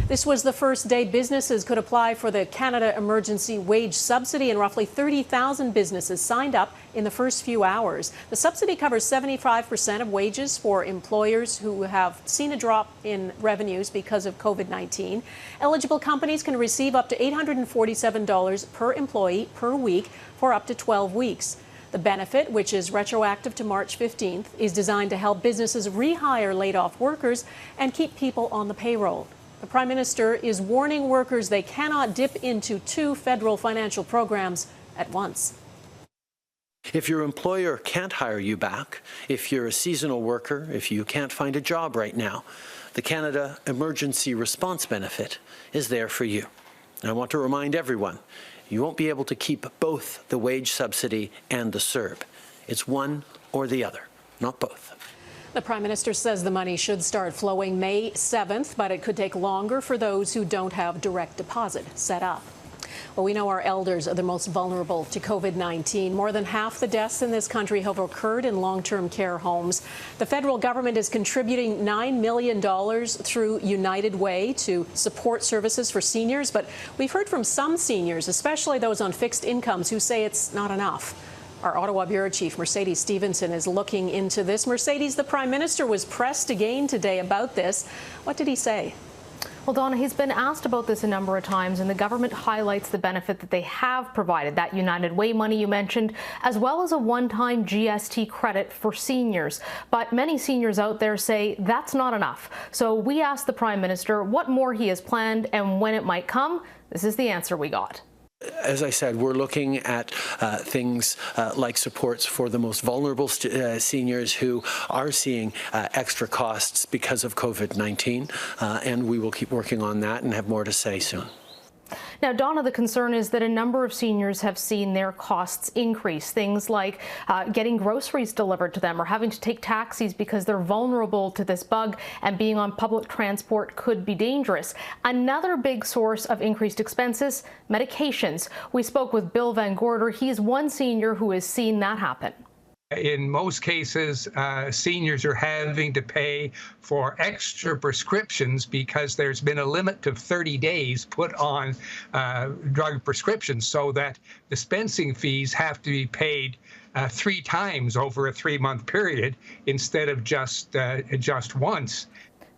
This was the first day businesses could apply for the Canada Emergency Wage Subsidy, and roughly 30,000 businesses signed up in the first few hours. The subsidy covers 75% of wages for employers who have seen a drop in revenues because of COVID-19. Eligible companies can receive up to $847 per employee per week for up to 12 weeks. The benefit, which is retroactive to March 15th, is designed to help businesses rehire laid-off workers and keep people on the payroll. The Prime Minister is warning workers they cannot dip into two federal financial programs at once. If your employer can't hire you back, if you're a seasonal worker, if you can't find a job right now, the Canada Emergency Response Benefit is there for you. And I want to remind everyone, you won't be able to keep both the wage subsidy and the CERB. It's one or the other, not both. The Prime Minister says the money should start flowing May 7th, but it could take longer for those who don't have direct deposit set up. Well, we know our elders are the most vulnerable to COVID-19. More than half the deaths in this country have occurred in long-term care homes. The federal government is contributing $9 million through United Way to support services for seniors, but we've heard from some seniors, especially those on fixed incomes, who say it's not enough. Our Ottawa Bureau Chief, Stephenson, is looking into this. Mercedes, the Prime Minister was pressed again today about this. What did he say? Well, Donna, he's been asked about this a number of times, and the government highlights the benefit that they have provided, that United Way money you mentioned, as well as a one-time GST credit for seniors. But many seniors out there say that's not enough. So we asked the Prime Minister what more he has planned and when it might come. This is the answer we got. As I said, we're looking at things like supports for the most vulnerable seniors who are seeing extra costs because of COVID-19, and we will keep working on that and have more to say soon. Now, Donna, the concern is that a number of seniors have seen their costs increase. Things like getting groceries delivered to them or having to take taxis because they're vulnerable to this bug, and being on public transport could be dangerous. Another big source of increased expenses, medications. We spoke with Bill Van Gorder. He's one senior who has seen that happen. In most cases, seniors are having to pay for extra prescriptions because there's been a limit of 30 days put on drug prescriptions, so that dispensing fees have to be paid 3 times over a 3-month period instead of just once.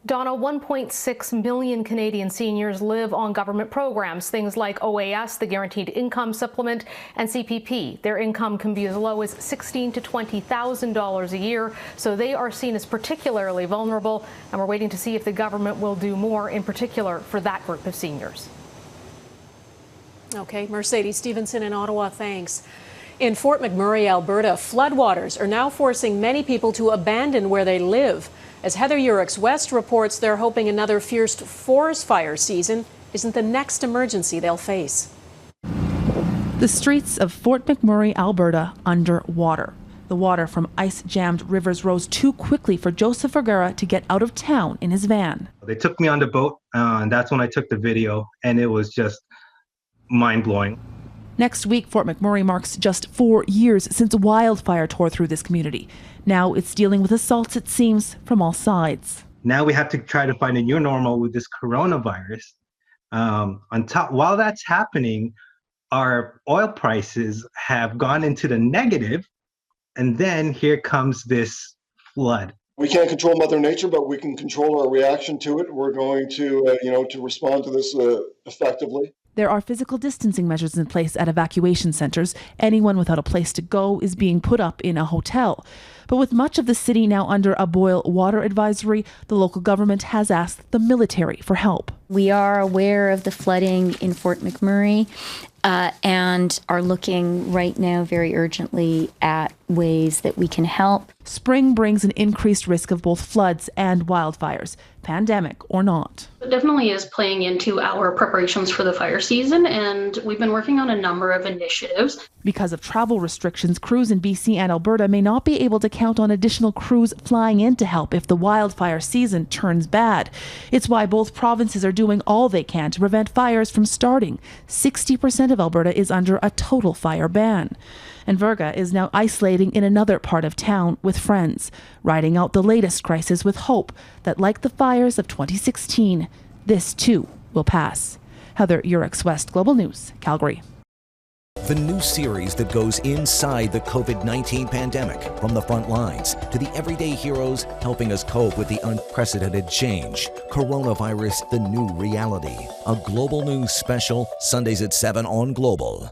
Donna, 1.6 million Canadian seniors live on government programs, things like OAS, the Guaranteed Income Supplement, and CPP. Their income can be as low as $16,000 to $20,000 a year, so they are seen as particularly vulnerable, and we're waiting to see if the government will do more in particular for that group of seniors. Okay, Mercedes Stephenson in Ottawa, thanks. In Fort McMurray, Alberta, floodwaters are now forcing many people to abandon where they live. As Heather Yourex-West reports, they're hoping another fierce forest fire season isn't the next emergency they'll face. The streets of Fort McMurray, Alberta, under water. The water from ice-jammed rivers rose too quickly for Joseph Vergara to get out of town in his van. They took me on the boat, and that's when I took the video, and it was just mind-blowing. Next week, Fort McMurray marks just 4 years since wildfire tore through this community. Now it's dealing with assaults, it seems, from all sides. Now we have to try to find a new normal with this coronavirus. While that's happening, our oil prices have gone into the negative, and then here comes this flood. We can't control Mother Nature, but we can control our reaction to it. We're going to, to respond to this effectively. There are physical distancing measures in place at evacuation centres. Anyone without a place to go is being put up in a hotel. But with much of the city now under a boil water advisory, the local government has asked the military for help. We are aware of the flooding in Fort McMurray and are looking right now very urgently at ways that we can help. Spring brings an increased risk of both floods and wildfires, pandemic or not. It definitely is playing into our preparations for the fire season, and we've been working on a number of initiatives. Because of travel restrictions, crews in BC and Alberta may not be able to count on additional crews flying in to help if the wildfire season turns bad. It's why both provinces are doing all they can to prevent fires from starting. 60% of Alberta is under a total fire ban. And Verga is now isolating in another part of town with friends, riding out the latest crisis with hope that, like the fires of 2016, this too will pass. Heather, Yourex-West, Global News, Calgary. The new series that goes inside the COVID-19 pandemic, from the front lines to the everyday heroes helping us cope with the unprecedented change. Coronavirus, the new reality. A Global News special, Sundays at 7 on Global.